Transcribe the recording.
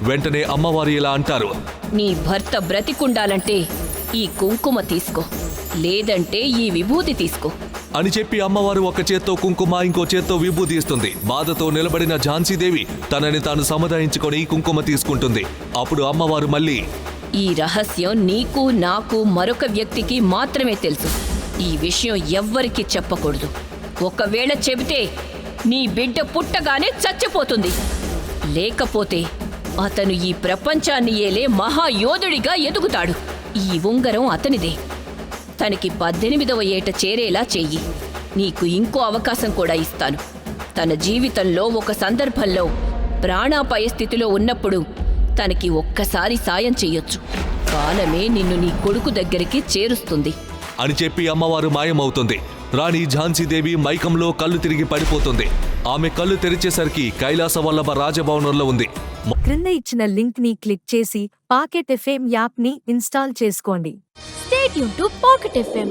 వెంటనే అమ్మవారు ఇలా అంటారు, నీ భర్త బ్రతికుండాలంటే ఈ కుంకుమ తీసుకో, లేదంటే ఈ విభూతి తీసుకో అని చెప్పి అమ్మవారు ఒక చేత్తో కుంకుమ ఇంకో చేత్తో విభూతి ఇస్తుంది. బాధతో నిలబడిన ఝాన్సీదేవి తనని తాను సముదాయించుకొని కుంకుమ తీసుకుంటుంది. అప్పుడు అమ్మవారు మళ్ళీ, ఈ రహస్యం నీకు నాకు మరొక వ్యక్తికి మాత్రమే తెలుసు. ఈ విషయం ఎవ్వరికీ చెప్పకూడదు. ఒకవేళ చెబితే నీ బిడ్డ పుట్టగానే చచ్చిపోతుంది, లేకపోతే అతను ఈ ప్రపంచాన్ని ఏలే మహాయోధుడిగా ఎదుగుతాడు. ఈ ఉంగరం అతనిదే. తనకి 18వ ఏట చేరేలా చెయ్యి. నీకు ఇంకో అవకాశం కూడా ఇస్తాను. తన జీవితంలో ఒక సందర్భంలో ప్రాణాపాయ స్థితిలో ఉన్నప్పుడు తనకి ఒక్కసారి సాయం చెయ్యొచ్చు. కాలమే నిన్ను నీ కొడుకు దగ్గరికి చేరుస్తుంది అని చెప్పి అమ్మవారు మాయమవుతుంది. రాణి ఝాన్సీదేవి మైకంలో కళ్ళు తిరిగి పడిపోతుంది. ఆమె కళ్ళు తెరిచేసరికి కైలాసవల్లభ రాజభవనంలో ఉంది. క్రింద ఇచ్చిన లింక్ ని క్లిక్ చేసి పాకెట్ ఎఫ్ఎం యాప్ ని ఇన్స్టాల్ చేసుకోండి. Stay tuned to Pocket FM.